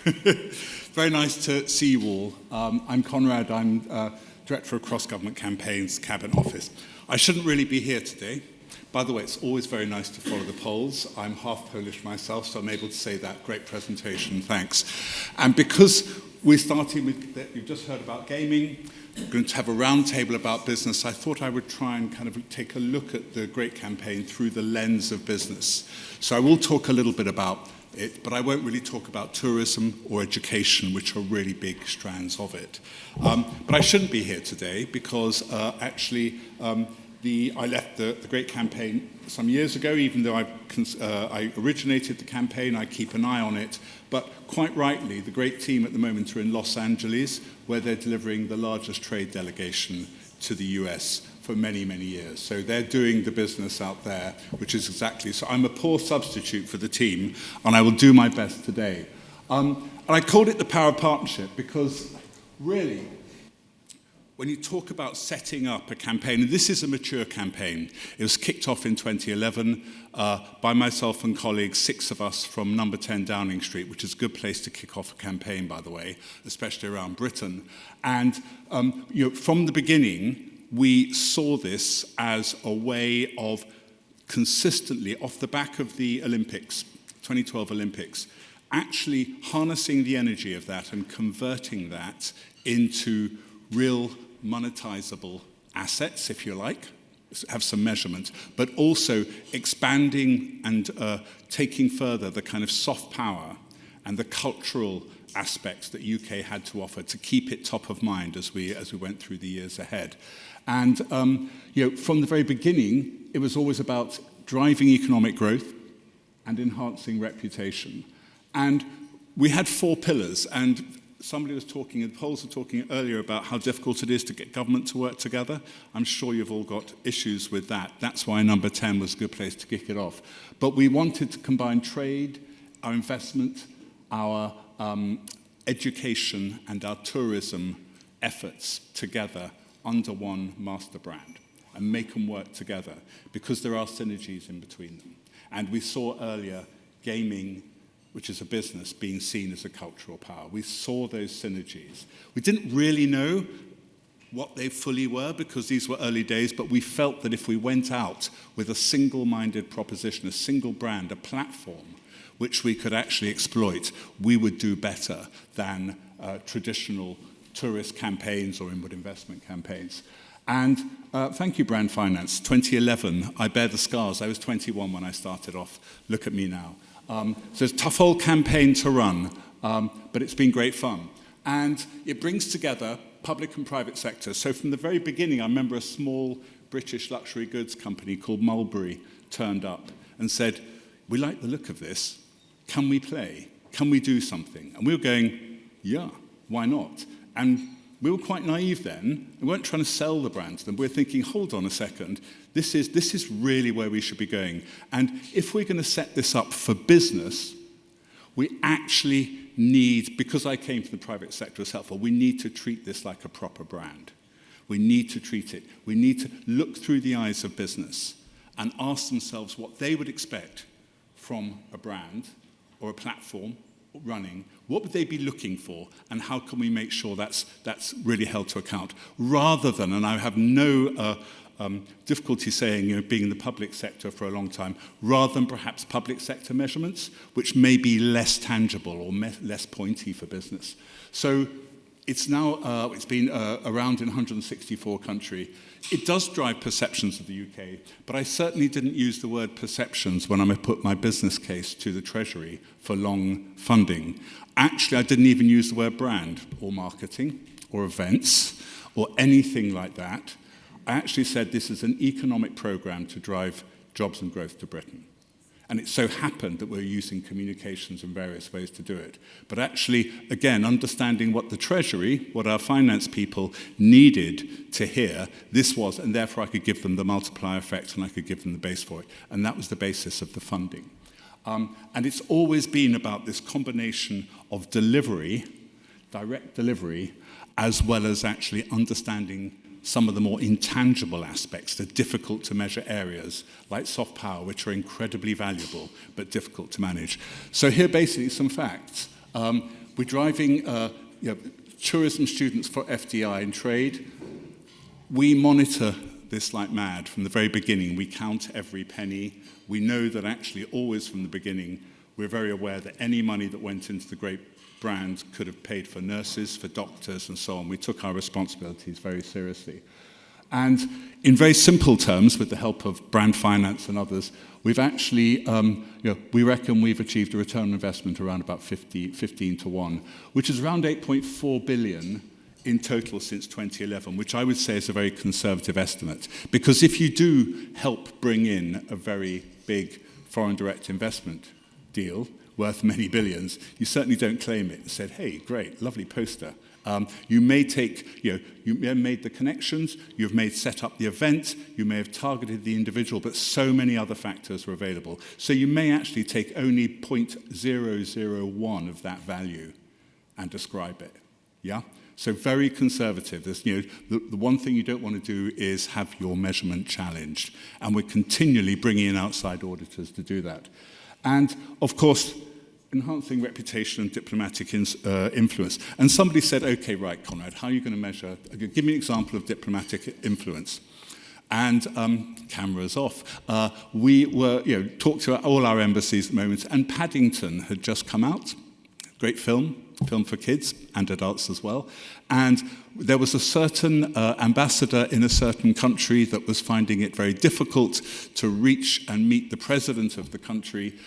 Very nice to see you all. I'm Conrad. I'm Director of Cross-Government Campaigns, Cabinet Office. I shouldn't really be here today. By the way, it's always very nice to follow the polls. I'm half Polish myself, so I'm able to say that. Great presentation, thanks. And because we're starting with, you've just heard about gaming, we're going to have a round table about business, I thought I would try and kind of take a look at the Great Campaign through the lens of business. So I will talk a little bit about it, but I won't really talk about tourism or education, which are really big strands of it. But I shouldn't be here today because I left the Great Campaign some years ago, even though I originated the campaign, I keep an eye on it. But quite rightly, the great team at the moment are in Los Angeles, where they're delivering the largest trade delegation to the US for many, many years. So they're doing the business out there, which is exactly, so I'm a poor substitute for the team, and I will do my best today. And I called it the power of partnership because really, when you talk about setting up a campaign, and this is a mature campaign, it was kicked off in 2011 by myself and colleagues, 6 of us from number 10 Downing Street, which is a good place to kick off a campaign, by the way, especially around Britain. And from the beginning, we saw this as a way of consistently, off the back of the Olympics, 2012 Olympics, actually harnessing the energy of that and converting that into real monetizable assets, if you like, have some measurement, but also expanding and taking further the kind of soft power and the cultural aspects that UK had to offer to keep it top of mind as we went through the years ahead. And from the very beginning, it was always about driving economic growth and enhancing reputation. And we had 4 pillars, and somebody was talking, and the polls were talking earlier about how difficult it is to get government to work together. I'm sure you've all got issues with that. That's why number 10 was a good place to kick it off. But we wanted to combine trade, our investment, our education, and our tourism efforts together under one master brand and make them work together because there are synergies in between them. And we saw earlier gaming, which is a business, being seen as a cultural power. We saw those synergies. We didn't really know what they fully were because these were early days, but we felt that if we went out with a single-minded proposition, a single brand, a platform, which we could actually exploit, we would do better than traditional tourist campaigns or inward investment campaigns. And thank you, Brand Finance. 2011, I bear the scars. I was 21 when I started off. Look at me now. So it's a tough old campaign to run, but it's been great fun. And it brings together public and private sector. So from the very beginning, I remember a small British luxury goods company called Mulberry turned up and said, "We like the look of this. Can we play? Can we do something?" And we were going, yeah, why not? And we were quite naive then. We weren't trying to sell the brand to them. We were thinking, hold on a second, this is really where we should be going. And if we're going to set this up for business, we actually need, because I came from the private sector as helpful, we need to treat this like a proper brand. We need to treat it. We need to look through the eyes of business and ask themselves what they would expect from a brand or a platform running. What would they be looking for, and how can we make sure that's really held to account, rather than, and I have no difficulty saying, being in the public sector for a long time, rather than perhaps public sector measurements, which may be less tangible or less pointy for business. So it's now, it's been around in 164 countries. It does drive perceptions of the UK, but I certainly didn't use the word perceptions when I put my business case to the Treasury for long funding. Actually, I didn't even use the word brand or marketing or events or anything like that. I actually said this is an economic program to drive jobs and growth to Britain. And it so happened that we're using communications in various ways to do it. But actually, again, understanding what the Treasury, what our finance people needed to hear, this was, and therefore I could give them the multiplier effect and I could give them the base for it. And that was the basis of the funding. And it's always been about this combination of delivery, direct delivery, as well as actually understanding some of the more intangible aspects, the difficult to measure areas, like soft power, which are incredibly valuable but difficult to manage. So here basically some facts. We're driving tourism students for FDI and trade. We monitor this like mad from the very beginning. We count every penny. We know that actually always from the beginning, we're very aware that any money that went into the great brand could have paid for nurses, for doctors, and so on. We took our responsibilities very seriously. And in very simple terms, with the help of brand finance and others, we've actually, we reckon we've achieved a return on investment around about 15 to 1, which is around 8.4 billion in total since 2011, which I would say is a very conservative estimate. Because if you do help bring in a very big foreign direct investment deal worth many billions, you certainly don't claim it and said, hey, great, lovely poster. You may take, you may have made the connections, you've set up the event, you may have targeted the individual, but so many other factors are available. So you may actually take only 0.001 of that value and describe it. Yeah? So very conservative. There's, the one thing you don't want to do is have your measurement challenged. And we're continually bringing in outside auditors to do that. And, of course, enhancing reputation and diplomatic influence. And somebody said, okay, right, Conrad, how are you going to measure? Give me an example of diplomatic influence. And cameras off. We were, talked to all our embassies at the moment, and Paddington had just come out. Great film for kids and adults as well. And there was a certain ambassador in a certain country that was finding it very difficult to reach and meet the president of the country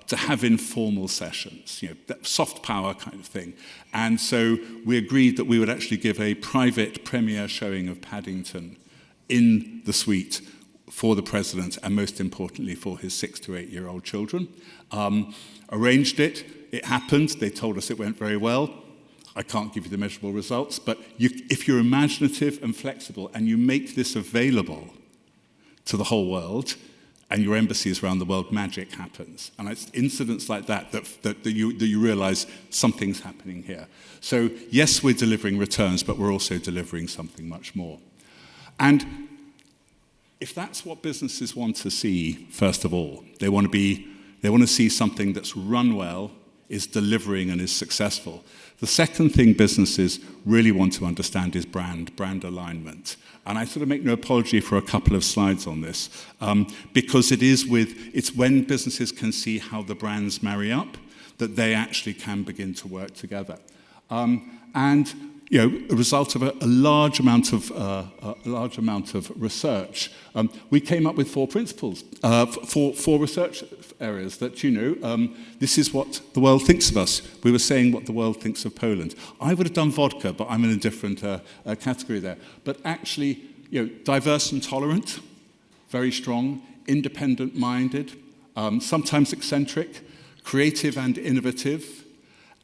to have informal sessions, that soft power kind of thing. And so we agreed that we would actually give a private premiere showing of Paddington in the suite for the president and most importantly for his 6 to 8 year old children. Arranged it. It happened. They told us it went very well. I can't give you the measurable results, but if you're imaginative and flexible and you make this available to the whole world and your embassies around the world, magic happens. And it's incidents like that you realize something's happening here. So yes, we're delivering returns, but we're also delivering something much more. And if that's what businesses want to see, first of all, they want to see something that's run well, is delivering and is successful. The second thing businesses really want to understand is brand alignment. And I sort of make no apology for a couple of slides on this, because it's when businesses can see how the brands marry up that they actually can begin to work together. And a result of a large amount of research, we came up with 4 principles, four research areas that this is what the world thinks of us. We were saying what the world thinks of Poland. I would have done vodka, but I'm in a different category there. But actually, diverse and tolerant, very strong, independent-minded, sometimes eccentric, creative and innovative.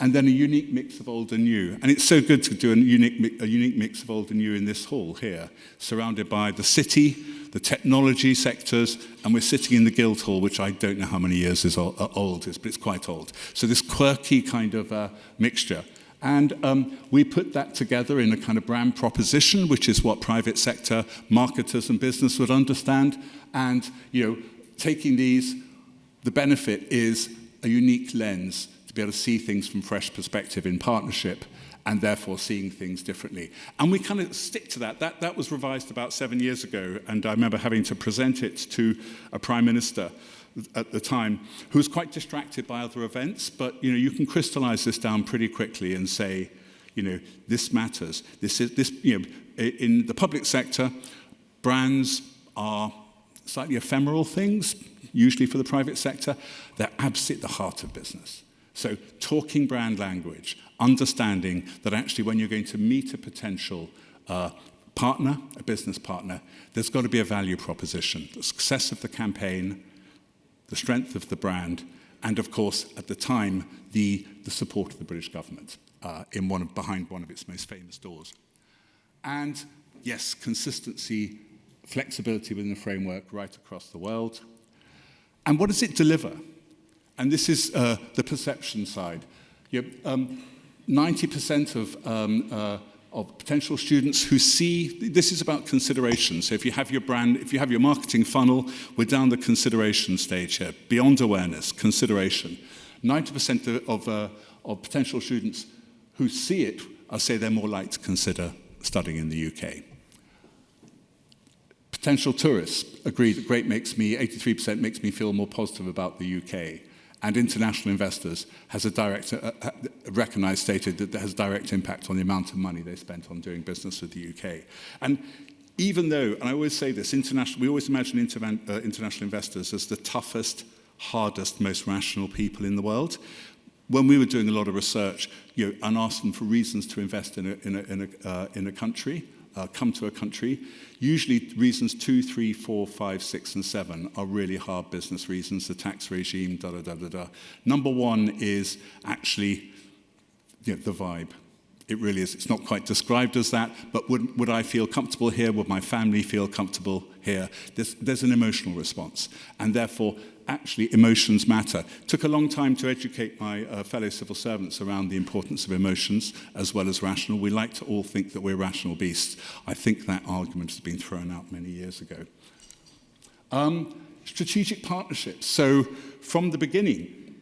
And then a unique mix of old and new. And it's so good to do a unique mix of old and new in this hall here, surrounded by the city, the technology sectors, and we're sitting in the Guildhall, which I don't know how many years is old, but it's quite old. So this quirky kind of mixture. And we put that together in a kind of brand proposition, which is what private sector marketers and business would understand. And, taking these, the benefit is a unique lens to be able to see things from fresh perspective in partnership and therefore seeing things differently. And we kind of stick to that. That was revised about 7 years ago, and I remember having to present it to a prime minister at the time who was quite distracted by other events, but you can crystallize this down pretty quickly and say, this matters. In the public sector, brands are slightly ephemeral things, usually for the private sector. They're absolutely at the heart of business. So talking brand language, understanding that actually when you're going to meet a potential partner, a business partner, there's got to be a value proposition, the success of the campaign, the strength of the brand, and of course, at the time, the support of the British government behind one of its most famous doors. And yes, consistency, flexibility within the framework right across the world. And what does it deliver? And this is the perception side. 90% of potential students who see, this is about consideration. So if you have your brand, if you have your marketing funnel, we're down the consideration stage here, beyond awareness, consideration. 90% of potential students who see it, I'll say they're more likely to consider studying in the UK. Potential tourists agree that great makes me, 83% makes me feel more positive about the UK. And international investors has a direct, recognized, stated that there has direct impact on the amount of money they spent on doing business with the UK. And even though, and I always say this, we always imagine international investors as the toughest, hardest, most rational people in the world. When we were doing a lot of research, and asked them for reasons to invest in a country, come to a country, usually reasons 2, 3, 4, 5, 6, and 7 are really hard business reasons, the tax regime, da-da-da-da-da. Number 1 is actually the vibe. It really is. It's not quite described as that, but would I feel comfortable here? Would my family feel comfortable here? There's an emotional response, and therefore, actually, emotions matter. Took a long time to educate my fellow civil servants around the importance of emotions as well as rational. We like to all think that we're rational beasts. I think that argument has been thrown out many years ago. Strategic partnerships. So from the beginning,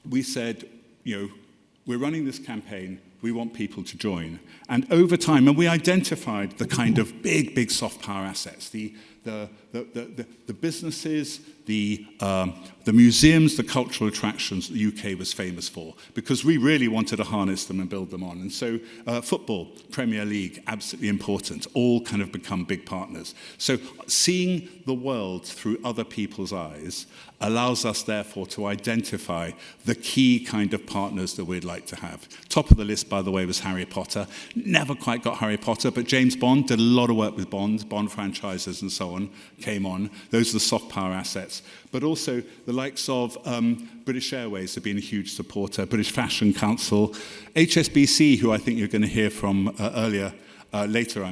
we said, we're running this campaign, we want people to join. And over time, and we identified the kind of big soft power assets, the businesses, the museums, the cultural attractions that the UK was famous for, because we really wanted to harness them and build them on. And so football, Premier League, absolutely important, all kind of become big partners. So seeing the world through other people's eyes allows us, therefore, to identify the key kind of partners that we'd like to have. Top of the list, by the way, was Harry Potter. Never quite got Harry Potter, but James Bond did a lot of work with Bond franchises and so on, came on. Those are the soft power assets. But also the likes of British Airways have been a huge supporter, British Fashion Council, HSBC, who I think you're going to hear from later,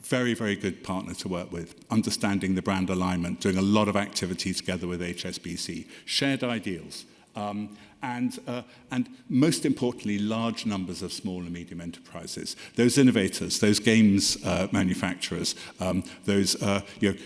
very, very good partner to work with, understanding the brand alignment, doing a lot of activity together with HSBC, shared ideals, and most importantly, large numbers of small and medium enterprises, those innovators, those games manufacturers, those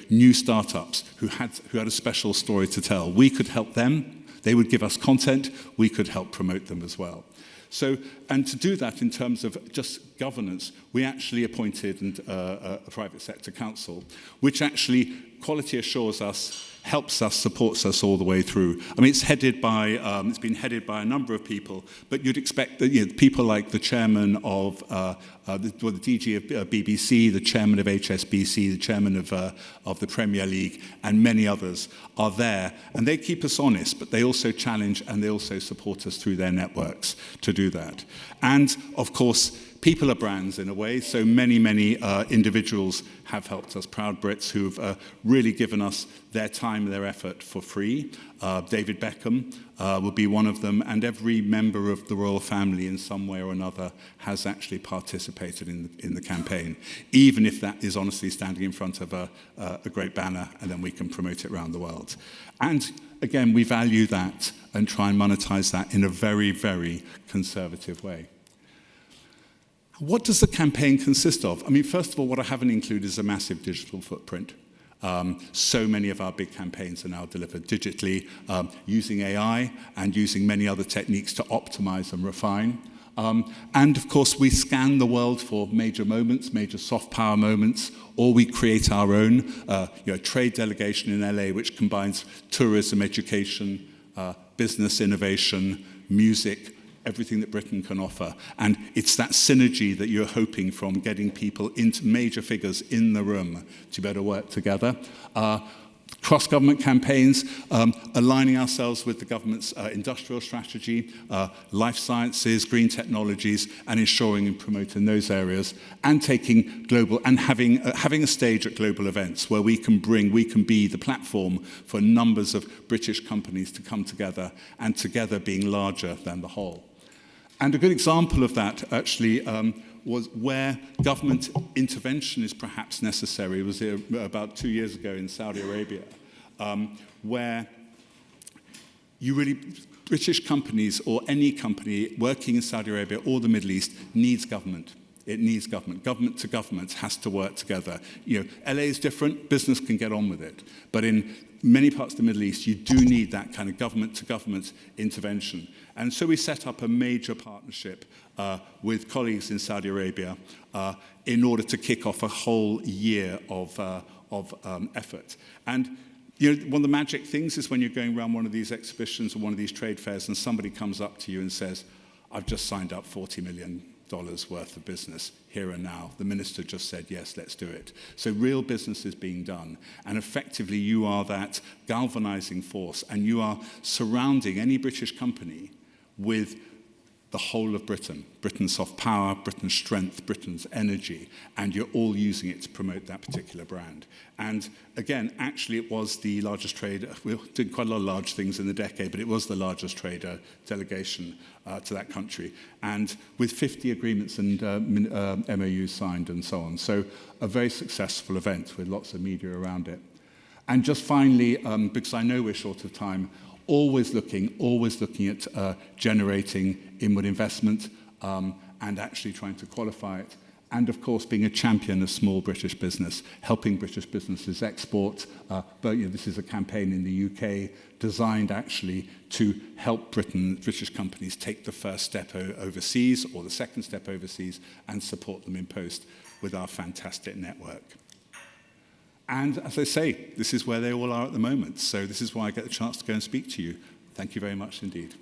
new startups who had a special story to tell. We could help them. They would give us content. We could help promote them as well. So, and to do that in terms of just governance, we actually appointed a private sector council, which actually quality assures us, helps us, supports us all the way through. It's headed by, it's been headed by a number of people, but you'd expect that people like the chairman of the DG of BBC, the chairman of HSBC, the chairman of the Premier League, and many others are there, and they keep us honest, but they also challenge and they also support us through their networks to do that. And of course, people are brands in a way, so many individuals have helped us, proud Brits who've really given us their time and their effort for free. David Beckham will be one of them, and every member of the royal family in some way or another has actually participated in the campaign, even if that is honestly standing in front of a great banner and then we can promote it around the world. And again, we value that and try and monetize that in a very, very conservative way. What does the campaign consist of? First of all, what I haven't included is a massive digital footprint. So many of our big campaigns are now delivered digitally, using AI and using many other techniques to optimize and refine. And of course, we scan the world for major moments, major soft power moments, or we create our own trade delegation in LA, which combines tourism, education, business innovation, music, everything that Britain can offer. And it's that synergy that you're hoping from getting people into major figures in the room to better work together. Cross-government campaigns, aligning ourselves with the government's industrial strategy, life sciences, green technologies, and ensuring and promoting those areas, and taking global, and having a stage at global events where we can be the platform for numbers of British companies to come together, and together being larger than the whole. And a good example of that, actually, was where government intervention is perhaps necessary. It was about 2 years ago in Saudi Arabia, where British companies or any company working in Saudi Arabia or the Middle East needs government. it needs government. Government to government has to work together. LA is different, business can get on with it. But in many parts of the Middle East, you do need that kind of government to government intervention. And so we set up a major partnership with colleagues in Saudi Arabia in order to kick off a whole year of effort. And one of the magic things is when you're going around one of these exhibitions or one of these trade fairs and somebody comes up to you and says, I've just signed up $40 million worth of business here and now. The minister just said, yes, let's do it. So real business is being done. And effectively, you are that galvanizing force, and you are surrounding any British company with the whole of Britain, Britain's soft power, Britain's strength, Britain's energy, and you're all using it to promote that particular brand. And again, actually it was the largest trade. We did quite a lot of large things in the decade, but it was the largest trade delegation to that country, and with 50 agreements and MOUs signed and so on. So a very successful event with lots of media around it. And just finally, because I know we're short of time, always looking at generating inward investment and actually trying to qualify it. And of course, being a champion of small British business, helping British businesses export. But this is a campaign in the UK designed actually to help British companies take the first step overseas or the second step overseas and support them in post with our fantastic network. And as I say, this is where they all are at the moment. So this is why I get the chance to go and speak to you. Thank you very much indeed.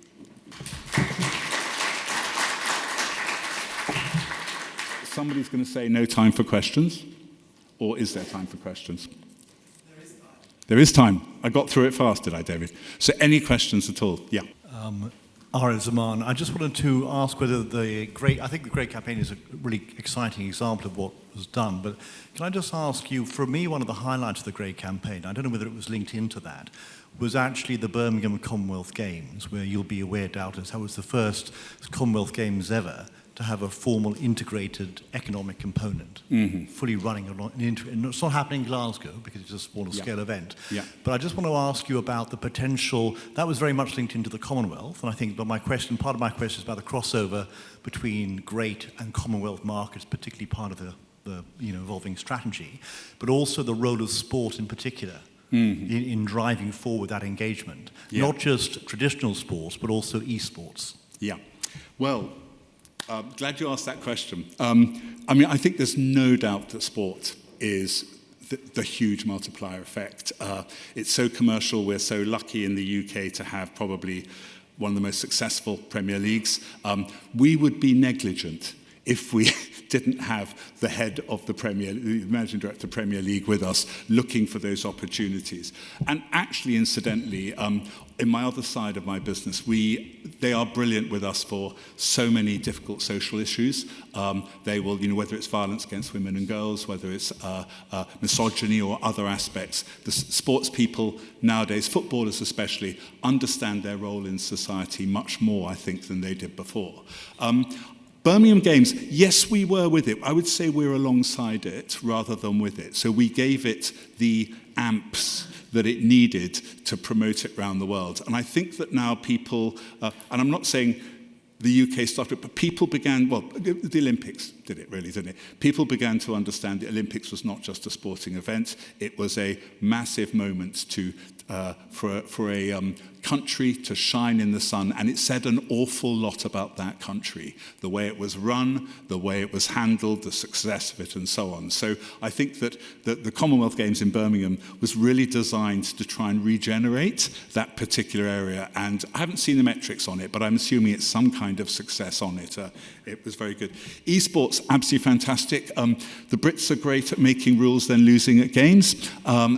Somebody's going to say no time for questions, or is there time for questions? There is time. There is time. I got through it fast, did I, David? So any questions at all? Yeah. Ara Zaman, I just wanted to ask whether I think the Great Campaign is a really exciting example of what was done, but can I just ask you, for me, one of the highlights of the Great Campaign, I don't know whether it was linked into that, was actually the Birmingham Commonwealth Games, where you'll be aware, doubtless, that was the first Commonwealth Games ever to have a formal integrated economic component, fully running along. And it's not happening in Glasgow because it's a smaller scale event. Yeah. But I just want to ask you about the potential. That was very much linked into the Commonwealth, and I think. But part of my question is about the crossover between great and Commonwealth markets, particularly part of the evolving strategy, but also the role of sport in particular. In driving forward that engagement, not just traditional sports, but also esports. Yeah. Well. Glad you asked that question. I think there's no doubt that sport is the huge multiplier effect. It's so commercial. We're so lucky in the UK to have probably one of the most successful Premier Leagues. We would be negligent if we didn't have the head of the managing director of Premier League with us looking for those opportunities. And actually, incidentally, in my other side of my business, they are brilliant with us for so many difficult social issues. They will, whether it's violence against women and girls, whether it's misogyny or other aspects, the sports people nowadays, footballers especially, understand their role in society much more, I think, than they did before. Birmingham Games, yes, we were with it. I would say we're alongside it rather than with it. So we gave it the amps that it needed to promote it around the world. And I think that now people, and I'm not saying the UK started, but people began, the Olympics did it really, didn't it? People began to understand the Olympics was not just a sporting event. It was a massive moment for a country to shine in the sun, and it said an awful lot about that country, the way it was run, the way it was handled, the success of it, and so on. So I think that the Commonwealth Games in Birmingham was really designed to try and regenerate that particular area, and I haven't seen the metrics on it, but I'm assuming it's some kind of success on it. It was very good. Esports, absolutely fantastic. The Brits are great at making rules, then losing at games.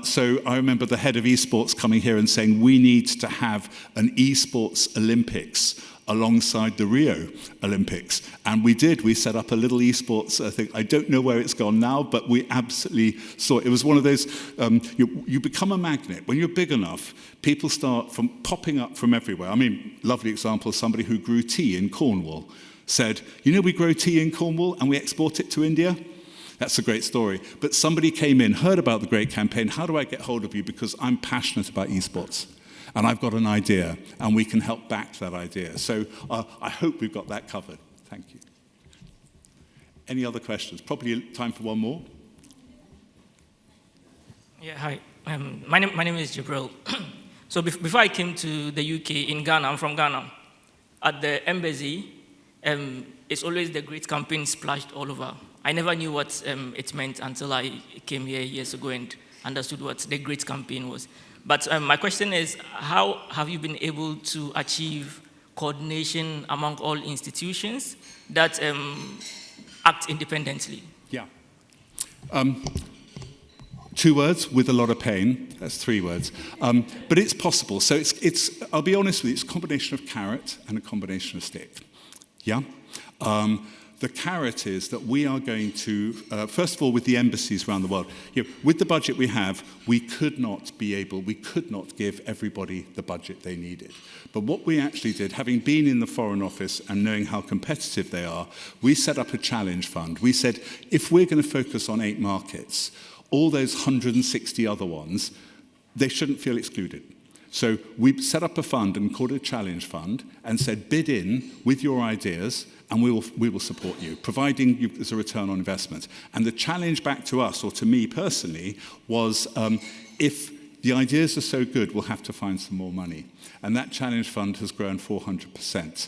So I remember the head of esports coming here and saying, we need to have an esports Olympics alongside the Rio Olympics. And we did. We set up a little esports thing. I don't know where it's gone now, but we absolutely saw it. It was one of those, you become a magnet. When you're big enough, people start popping up from everywhere. Lovely example, somebody who grew tea in Cornwall said, we grow tea in Cornwall and we export it to India. That's a great story. But somebody came in, heard about the Great Campaign. How do I get hold of you? Because I'm passionate about esports. And I've got an idea, and we can help back that idea. So I hope we've got that covered. Thank you. Any other questions? Probably time for one more. Yeah, hi. My name is Jibril. So before I came to the UK in Ghana, I'm from Ghana, at the embassy, it's always the great campaign splashed all over. I never knew what it meant until I came here years ago and understood what the great campaign was. But my question is, how have you been able to achieve coordination among all institutions that act independently? Yeah. 2 words, with a lot of pain. That's 3 words. But it's possible. So I'll be honest with you, it's a combination of carrot and a combination of stick. Yeah? The carrot is that we are going to, first of all, with the embassies around the world, with the budget we have, we could not give everybody the budget they needed. But what we actually did, having been in the Foreign Office and knowing how competitive they are, we set up a challenge fund. We said, if we're going to focus on 8 markets, all those 160 other ones, they shouldn't feel excluded. So we set up a fund and called it a challenge fund and said, bid in with your ideas and we will support you, providing there's a return on investment. And the challenge back to us, or to me personally, was if the ideas are so good, we'll have to find some more money. And that challenge fund has grown 400%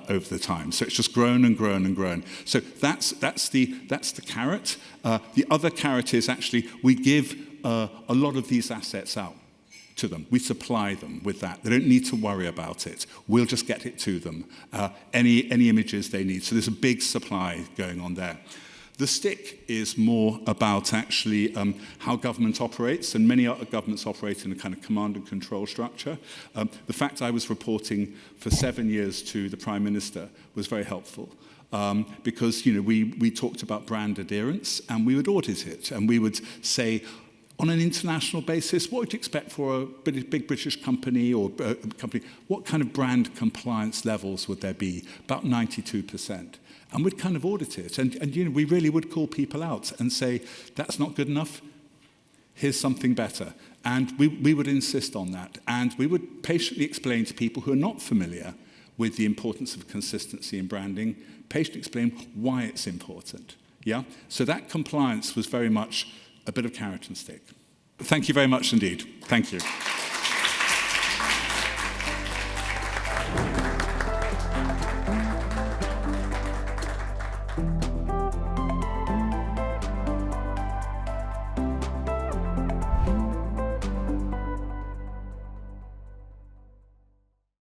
over the time. So it's just grown and grown and grown. So that's the carrot. The other carrot is actually we give a lot of these assets out to them. We supply them with that. They don't need to worry about it. We'll just get it to them. Any images they need. So there's a big supply going on there. The stick is more about actually how government operates, and many other governments operate in a kind of command and control structure. The fact I was reporting for 7 years to the Prime Minister was very helpful. Because we talked about brand adherence, and we would audit it, and we would say, on an international basis, what would you expect for a big British company or company? What kind of brand compliance levels would there be? About 92%. And we'd kind of audit it. And we really would call people out and say, that's not good enough. Here's something better. And we would insist on that. And we would patiently explain to people who are not familiar with the importance of consistency in branding, patiently explain why it's important. Yeah? So that compliance was very much a bit of carrot and stick. Thank you very much indeed. Thank you.